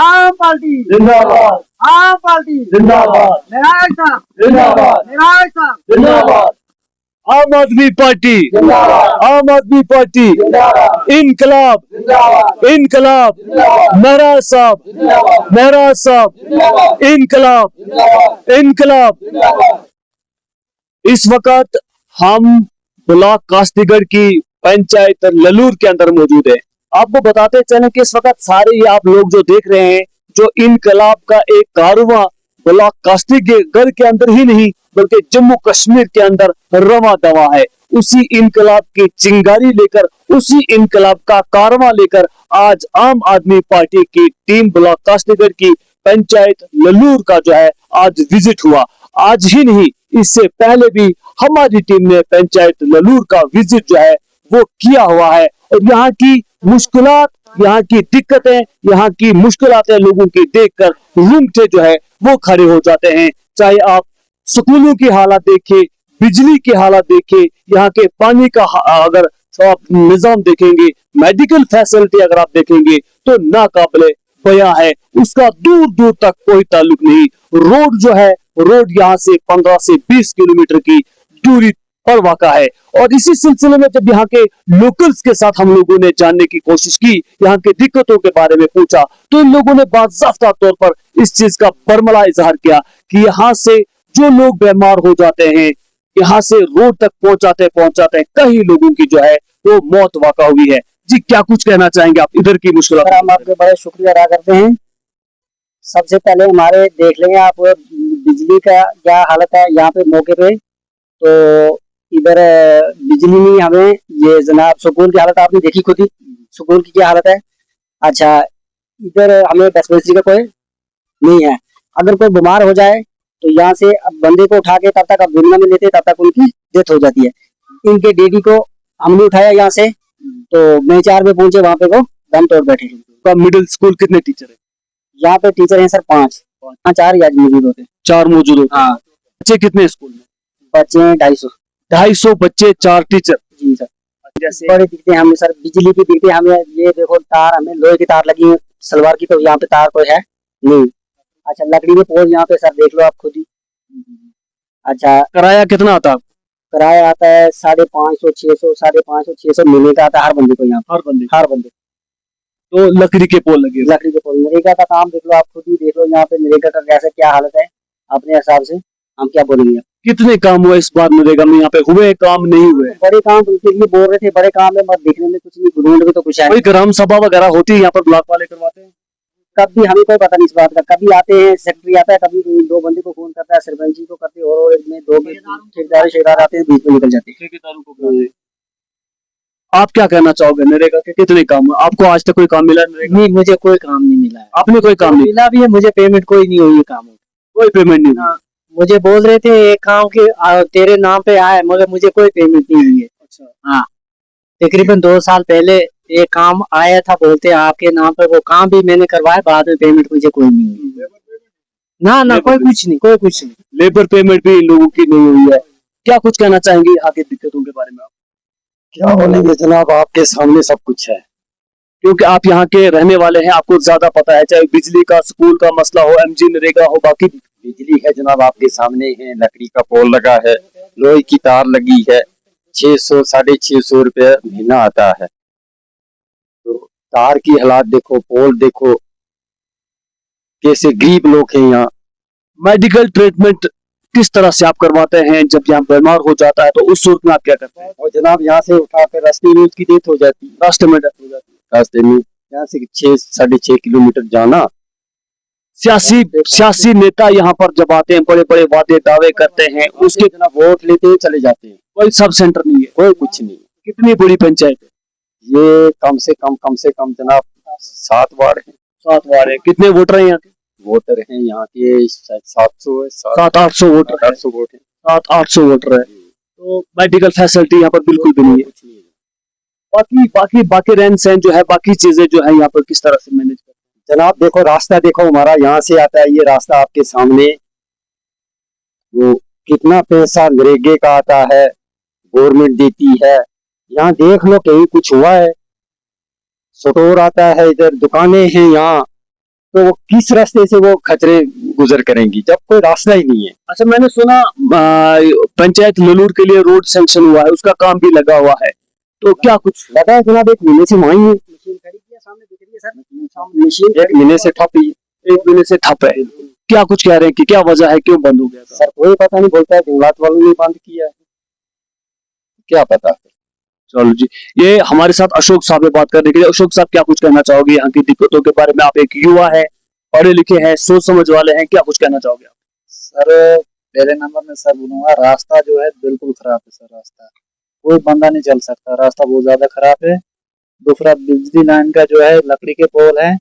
आम पार्टी जिंदाबाद, आम पार्टी जिंदाबाद, विधायक साहब जिंदाबाद, विधायक साहब जिंदाबाद, आम आदमी पार्टी, जिंदाबाद, आम आदमी पार्टी, जिंदाबाद, इनकलाब, जिंदाबाद, इनकलाब, महराज साहब, जिंदाबाद, महराज साहब, जिंदाबाद, इनकलाब, जिंदाबाद, इनकलाब। जिंदाबाद। इस वक्त हम ब्लॉक कास्तीगढ़ की पंचायत ललूर के अंदर मौजूद है। आपको बताते चलें कि इस वक्त सारे ये आप लोग जो देख रहे हैं, जो इनकलाब का एक कारवां ब्लॉक कास्तीगढ़ के अंदर ही नहीं बल्कि जम्मू कश्मीर के अंदर रवा दवा है। उसी इनकलाब की चिंगारी लेकर, उसी इनकलाब का कारवां लेकर आज आम आदमी पार्टी की टीम ब्लॉक कास्तीगढ़ की पंचायत ललूर का जो है आज विजिट हुआ। आज ही नहीं, इससे पहले भी हमारी टीम ने पंचायत ललूर का विजिट जो है वो किया हुआ है और यहाँ की मुश्किलात, यहाँ की दिक्कतें, यहाँ की मुश्किलातें लोगों की देखकर रूंगटे जो है वो खड़े हो जाते हैं। चाहे आप स्कूलों की हालत देखें, बिजली की हालत देखें, यहाँ के पानी का अगर आप निजाम देखेंगे, मेडिकल फैसिलिटी अगर आप देखेंगे तो नाकाबिले बयां है। उसका दूर दूर तक कोई ताल्लुक नहीं। रोड जो है, रोड यहाँ से 15 से 20 किलोमीटर की दूरी पर वाक़ा है। और इसी सिलसिले में जब यहाँ के लोकल्स के साथ हम लोगों ने जानने की कोशिश की, यहाँ के दिक्कतों के बारे में पूछा, तो इन लोगों ने बाज़ाफ्ता तौर पर इस चीज का बरमला इजहार किया कि यहाँ से जो लोग बीमार हो जाते हैं, यहाँ से रोड तक पहुंचाते कई लोगों की जो है वो मौत वाक़ा हुई है। जी, क्या कुछ कहना चाहेंगे आप इधर की मुश्किल? हम आपके बड़े शुक्रिया अदा करते हैं। सबसे पहले हमारे देख लेंगे आप बिजली का क्या हालत है यहाँ पे मौके पे। तो इधर बिजली नहीं, हमें ये जनाब स्कूल की हालत आपने देखी खुद ही, स्कूल की क्या हालत है। अच्छा, इधर हमें डिस्पेंसरी का कोई नहीं है। अगर कोई बीमार हो जाए तो यहाँ से बंदे को उठा के तब तक अब दुनिया में लेते तब तक उनकी डेथ हो जाती है। इनके डैडी को हमने उठाया यहाँ से, तो मैं 4 में पहुंचे, वहां पे वो दम तोड़ बैठे। तो मिडिल स्कूल कितने टीचर है? यहाँ पे टीचर हैं सर 5, 4 आज मौजूद होते हैं। 4 मौजूद होते हैं। हाँ। बच्चे कितने स्कूल में? बच्चे हैं 250 बच्चे, 4 टीचर। जी सर। जैसे बड़े दिखते हैं हमें सर, बिजली की दिखती है हमें। ये देखो तार, हमें लोहे की तार लगी है सलवार की, तो यहाँ पे तार कोई है नहीं। अच्छा, लकड़ी के पोल यहाँ पे सर देख लो आप खुद ही। अच्छा, किराया कितना आता है? किराया आता है 550, 600, 550, 600 महीने का आता है हर बंदे को। यहाँ हर बंदे तो लकड़ी के पोल लगे। लकड़ी के पोल। नरेगा का काम देख लो आप खुद ही, देख लो यहाँ पे नरेगा का कैसे क्या हालत है। अपने हिसाब से हम क्या बोलेंगे। कितने काम हुए इस बार नरेगा में? यहाँ पे हुए काम नहीं हुए? बड़े काम उनके लिए बोल रहे थे, बड़े काम है, मत दिखने में कुछ नहीं, ग्राउंड में तो कुछ है। कोई ग्राम सभा वगैरह होती है यहाँ पर, ब्लॉक वाले करवाते हैं? कभी हमें कोई पता नहीं इस बात का। कभी आते हैं, सेक्रेटरी आता है, कभी 2 बंदे को फोन करता है, सरपंच जी को करते हैं, और में 2 ठेकेदार आते हैं, बीच में निकल जाते हैं। ठेकेदारों को बुलाते हैं। आप क्या कहना चाहोगे? नरेगा के कितने काम हुए? आपको आज तक कोई काम मिला नरेगा? नहीं, मुझे कोई काम नहीं मिला है। आपने कोई काम नहीं मिला भी है, मुझे पेमेंट कोई नहीं हुई है काम। कोई पेमेंट नहीं? मुझे बोल रहे थे एक काम के तेरे नाम पे आया, मगर मुझे कोई पेमेंट नहीं हुई है। अच्छा। हाँ, तकरीबन 2 साल पहले एक काम आया था, बोलते आपके नाम पे, वो काम भी मैंने करवाया, बाद में पेमेंट मुझे कोई नहीं हुई। ना कोई कुछ नहीं, कोई कुछ नहीं। लेबर पेमेंट भी इन लोगों की नहीं हुई है। क्या कुछ कहना चाहेंगे आगे दिक्कतों के बारे में? आप क्या बोलेंगे जनाब, आपके सामने सब कुछ है। क्योंकि आप यहाँ के रहने वाले हैं, आपको ज्यादा पता है। चाहे बिजली का, स्कूल का मसला हो, एमजी नरेगा हो, बाकी बिजली है जनाब, आपके सामने है। लकड़ी का पोल लगा है, लोहे की तार लगी है। 600, 650 रुपये महीना आता है। तो तार की हालात देखो, पोल देखो, कैसे गरीब लोग हैं यहाँ। मेडिकल ट्रीटमेंट किस तरह से आप करवाते हैं? जब यहाँ बीमार हो जाता है तो उस सूरत में आप क्या करते हैं? और जनाब यहाँ से उठा कर रास्ते में उसकी डेथ हो जाती है। रास्ते में डेथ हो जाती है। रास्ते में यहाँ से 6-6.5 किलोमीटर जाना। सियासी नेता यहाँ पर जब आते हैं, बड़े बड़े वादे दावे करते हैं, उसके जनाब वोट लेते हैं, चले जाते हैं। कोई सब सेंटर नहीं है, कोई कुछ नहीं। कितनी बड़ी पंचायत है ये? कम से कम जनाब 7 वार्ड है। 7 वार्ड है। कितने वोटर हैं यहाँ के? वोटर हैं यहाँ के 700 है। 700-800 वोटर है। 800 वोट है। 700-800 वोटर है। तो मेडिकल फैसिलिटी यहाँ पर बिल्कुल भी नहीं है। बाकी रहन सहन जो है, बाकी चीजें जो है यहाँ पर किस तरह से मैनेज करते हैं? जनाब देखो, रास्ता देखो हमारा यहाँ से आता है, ये रास्ता आपके सामने। वो कितना पैसा नरेगे का आता है, गवर्नमेंट देती है। यहाँ देख लो कहीं कुछ हुआ है? स्टोर आता है, इधर दुकानें हैं यहाँ। तो वो किस रास्ते से वो खचरे गुजर करेंगी जब कोई रास्ता ही नहीं है। अच्छा, मैंने सुना पंचायत ललूर के लिए रोड सैंक्शन हुआ है, उसका काम भी लगा हुआ है, तो क्या कुछ लगा है जनाब, 1 महीने से वहीं है। मशीन खड़ी है सामने दिख रही है सर, मशीन 1 महीने से ठप ही है। 1 महीने से ठप है? क्या कुछ कह रहे हैं कि क्या वजह है, क्यों बंद हो गया था? सर कोई पता नहीं, बोलता है जंगलात वालों ने बंद किया है, क्या पता। चलो जी, ये हमारे साथ अशोक साहब है बात करने के लिए। अशोक साहब, क्या कुछ कहना चाहोगे यहाँ की दिक्कतों के बारे में? आप एक युवा है, पढ़े लिखे हैं, सोच समझ वाले हैं, क्या कुछ कहना चाहोगे आप? सर पहले नंबर में सर बोलूंगा, रास्ता जो है बिल्कुल खराब है सर। रास्ता कोई बंदा नहीं चल सकता, रास्ता बहुत ज्यादा खराब है। दूसरा बिजली लाइन का जो है लकड़ी के पोल है,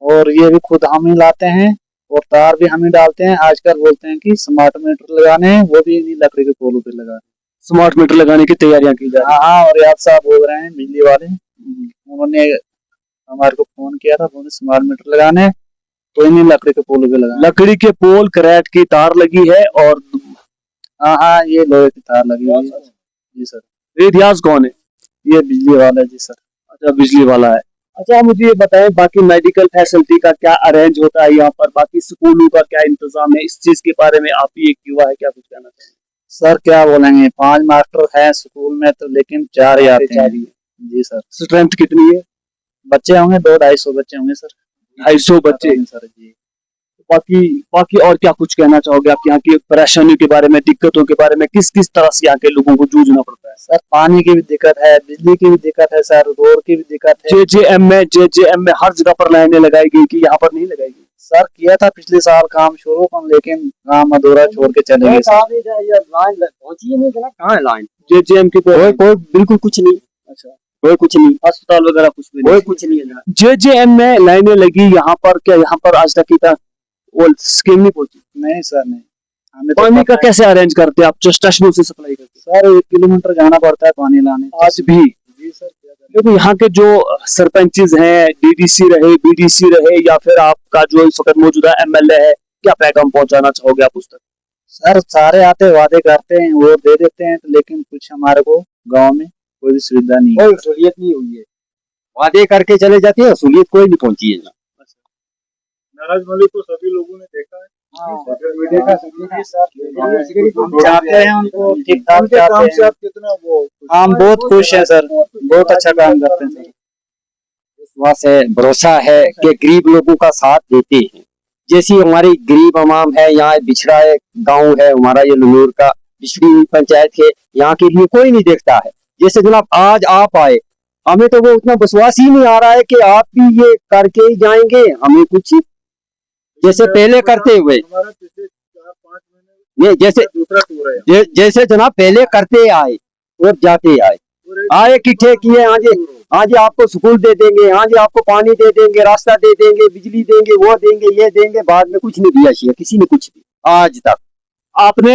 और ये भी खुद हम ही लाते हैं, और तार भी हम ही डालते हैं। आजकल बोलते हैं कि स्मार्ट मीटर लगाने हैं, वो भी इन्हीं लकड़ी के पोलों पे लगा। स्मार्ट मीटर लगाने की तैयारियां की जा रही हाँ, और याद साहब बोल रहे हैं बिजली वाले, उन्होंने हमारे को फोन किया था, बोले स्मार्ट मीटर लगाने, तो इन्हीं लकड़ी के पोलों पे है। लगा। लकड़ी के पोल, करैट की तार लगी है, और हाँ हाँ, ये लोहे की तार लगी हुई है जी सर। रियाज कौन है? ये बिजली वाला है जी सर। अच्छा, बिजली वाला है। अच्छा, आप मुझे ये बताएं, बाकी मेडिकल फैसिलिटी का क्या अरेंज होता है यहाँ पर, बाकी स्कूलों का क्या इंतजाम है? इस चीज के बारे में आप भी एक युवा है, क्या कुछ कहना चाहिए? सर क्या बोलेंगे, 5 मास्टर हैं स्कूल में तो, लेकिन 4 ही आते हैं जी सर। स्ट्रेंथ कितनी है? बच्चे होंगे 200-250 बच्चे होंगे सर। 250 बच्चे सर जी। बाकी बाकी और क्या कुछ कहना चाहोगे आप यहाँ की परेशानियों के बारे में, दिक्कतों के बारे में? किस किस तरह से यहाँ के लोगों को जूझना पड़ता है? सर पानी की भी दिक्कत है, बिजली की भी दिक्कत है सर, रोड की भी दिक्कत है। जेजेएम में हर जगह पर लाइनें लगाई गई कि यहाँ पर नहीं लगाई गई? सर किया था पिछले साल काम शुरू, लेकिन काम अधूरा छोड़ के चले गए सर। लाइन पहुंची ही नहीं जना, कहाँ है लाइन? जेजेएम की कोई कोई बिल्कुल कुछ नहीं। अच्छा, कोई कुछ नहीं, अस्पताल वगैरह कुछ भी कोई नहीं? कुछ नहीं है जनाब। जेजेएम में लाइनें लगी, यहाँ पर क्या यहाँ पर आज तक की वो स्कीम नहीं पहुंची? नहीं सर नहीं, हमें तो पानी का पता है। कैसे अरेंज करते हैं आप? जस्ट टचमूल से सप्लाई करते सर 1 किलोमीटर जाना पड़ता है पानी लाने। हैं आज भी? जी सर। देखो, यहाँ के जो सरपंचेस हैं, डीडीसी रहे, बीडीसी रहे, या फिर आपका जो इस वक्त मौजूदा एमएलए है, क्या पैगाम पहुंचाना चाहोगे आप उस तक? सर सारे आते वादे करते हैं, वो दे देते हैं, लेकिन कुछ हमारे को गांव में कोई भी सुविधा नहीं है। कोई असुलियत नहीं हुई है, वादे करके चले जाते हैं, असुलियत कोई नहीं पहुंची है जनाब। नाराज मलिक को सभी लोगों ने देखा है। हम चाहते हैं उनको ठीक ठाक उनके काम से चाहते हैं। आप कितना वो हम बहुत खुश हैं सर, बहुत अच्छा काम करते हैं सर। विश्वास है, भरोसा है कि गरीब लोगों का साथ देते हैं। जैसी हमारी गरीब अवाम है, यहाँ बिछड़ा है गांव है हमारा, ये ललूर का बिछड़ी हुई पंचायत है, यहाँ के लिए कोई नहीं देखता है। जैसे जनाब आज आप आए, हमें तो वो उतना विश्वास ही नहीं आ रहा है कि आप भी ये करके ही जाएंगे, हमें कुछ जैसे पहले करते हुए, हमारा पिछले 4-5 महीने ये जैसे दूसरा टूर है। जैसे जनाब पहले करते आए और जाते आए, आए किट्ठे किए, हाँ जी आपको स्कूल दे देंगे, हाँ जी आपको पानी दे देंगे, रास्ता दे देंगे, बिजली देंगे, वो देंगे, ये देंगे, बाद में कुछ नहीं दिया शेयर किसी ने, कुछ भी आज तक। आपने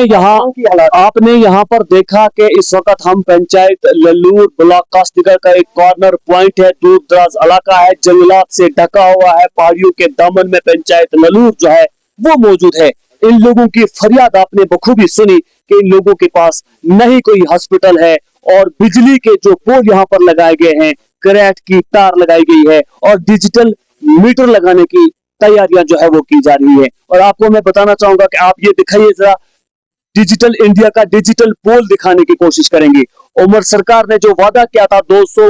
यहाँ पर देखा कि इस वक्त हम पंचायत ललूर ब्लॉक कास्तिगर का एक कॉर्नर पॉइंट है, दूर दराज इलाका है, जंगलात से ढका हुआ है, पहाड़ियों के दामन में पंचायत ललूर जो है वो मौजूद है। इन लोगों की फरियाद आपने बखूबी सुनी कि इन लोगों के पास नहीं कोई हॉस्पिटल है, और बिजली के जो पोल यहाँ पर लगाए गए हैं, करैट की तार लगाई गई है, और डिजिटल मीटर लगाने की तैयारियां जो है वो की जा रही है। और आपको मैं बताना चाहूंगा कि आप ये दिखाइए जरा, डिजिटल इंडिया का डिजिटल पोल दिखाने की कोशिश करेंगे। उमर सरकार ने जो वादा किया था 200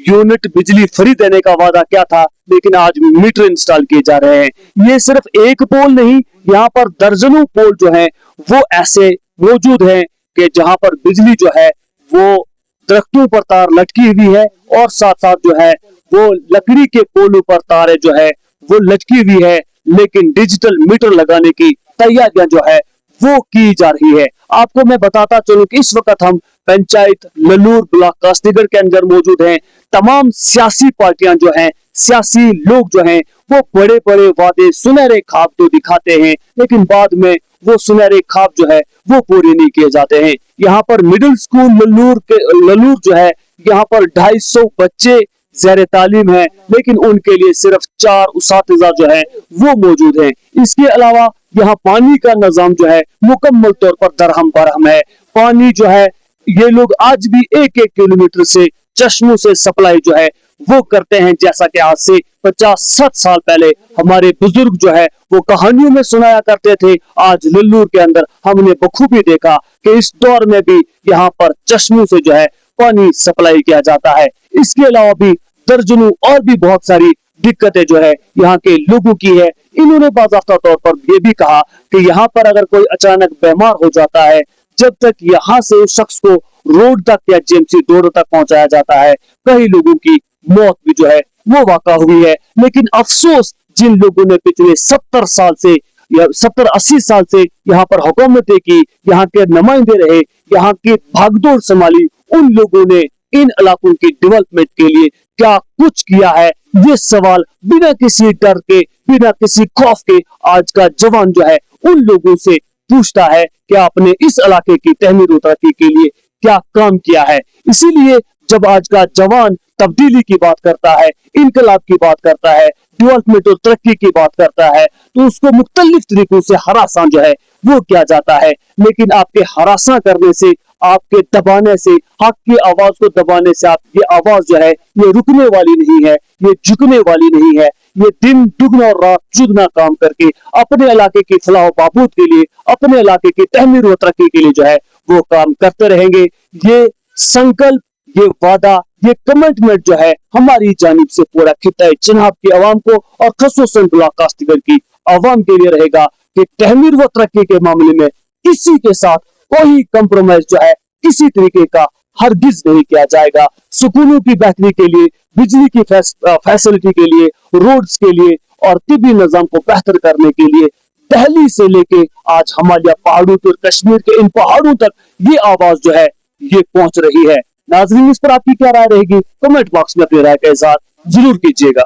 यूनिट बिजली फ्री देने का वादा किया था, लेकिन आज मीटर इंस्टॉल किए जा रहे हैं। ये सिर्फ एक पोल नहीं, यहाँ पर दर्जनों पोल जो हैं वो ऐसे मौजूद हैं कि जहां पर बिजली जो है वो दरख्तों पर तार लटकी हुई है, और साथ साथ जो है वो लकड़ी के पोलों पर तारें जो है वो लटकी हुई है, लेकिन डिजिटल मीटर लगाने की तैयारियां जो है वो की जा रही है। आपको मैं बताता चलूं कि इस वक्त हम पंचायत ललूर ब्लॉक कास्तिगर के अंदर मौजूद हैं। तमाम सियासी पार्टियां जो हैं, सियासी लोग जो हैं, वो बड़े बड़े वादे, सुनहरे ख्वाब तो दिखाते हैं, लेकिन बाद में वो सुनहरे ख्वाब जो है वो पूरे नहीं किए जाते हैं। यहाँ पर मिडिल स्कूल ललूर जो है, यहाँ पर 250 बच्चे ज़ेर तालीम है, लेकिन उनके लिए सिर्फ 4 उसातिज़ा जो है वो मौजूद हैं। इसके अलावा यहाँ पानी का निजाम जो है मुकम्मल तौर पर दरहम बरहम है। पानी जो है ये लोग आज भी 1-1 किलोमीटर से चश्मों से सप्लाई जो है वो करते हैं, जैसा कि आज से 50-60 साल पहले हमारे बुजुर्ग जो है वो कहानियों में सुनाया करते थे। आज लल्लूर के अंदर हमने बखूबी देखा कि इस दौर में भी यहाँ पर चश्मों से जो है पानी सप्लाई किया जाता है। इसके अलावा भी दर्जनों और भी बहुत सारी दिक्कतें जो है यहाँ के लोगों की है। इन्होंने बाज़ाफ्ता तौर पर ये भी कहा कि यहाँ पर अगर कोई अचानक बीमार हो जाता है, जब तक यहाँ से उस शख्स को रोड तक या जीएमसी रोड तक पहुंचाया जाता है, कई लोगों की मौत भी जो है वो वाक़ा हुई है। लेकिन अफसोस, जिन लोगों ने पिछले 70 साल से या 70-80 साल से यहाँ पर हुकूमतें की, यहाँ के नुमाइंदे रहे, यहाँ की भागदौड़ संभाली, उन लोगों ने इन इलाकों की डेवलपमेंट के लिए क्या कुछ किया है, ये सवाल बिना किसी डर के, बिना किसी खौफ के आज का जवान जो है उन लोगों से पूछता है कि आपने इस इलाके की तहमीर और तरक्की के लिए क्या काम किया है। इसीलिए जब आज का जवान तब्दीली की बात करता है, इनकलाब की बात करता है, डेवलपमेंट और तरक्की की बात करता है, तो उसको मुख्तलिफ तरीकों से हरासा जो है वो किया जाता है। लेकिन आपके हरासा करने से, आपके दबाने से, हक की आवाज को दबाने से आपकी आवाज जो है ये रुकने वाली नहीं है, ये झुकने वाली नहीं है। ये दिन दुगना और रात चुगना काम करके अपने इलाके की फलाह बहबूद के लिए, अपने इलाके की तहमीर और तरक्की के लिए जो है वो काम करते रहेंगे। ये संकल्प, ये वादा, ये कमिटमेंट जो है हमारी जानिब से पूरा खित्ता चिनाब की आवाम को और खसूसन ब्लॉक काश्तगर की आवाम के लिए रहेगा कि तहमीर व तरक्की के मामले में किसी के साथ कोई कंप्रोमाइज जो है किसी तरीके का हरगिज नहीं किया जाएगा। सुकूनों की बेहतरी के लिए, बिजली की फैसिलिटी के लिए, रोड्स के लिए और तिब्बी निजाम को बेहतर करने के लिए दिल्ली से लेके आज हिमालय पहाड़ों और कश्मीर के इन पहाड़ों तक ये आवाज जो है ये पहुंच रही है। नाज़रीन, इस पर आपकी क्या राय रहेगी? कमेंट बॉक्स में अपनी राय का इज़हार जरूर कीजिएगा।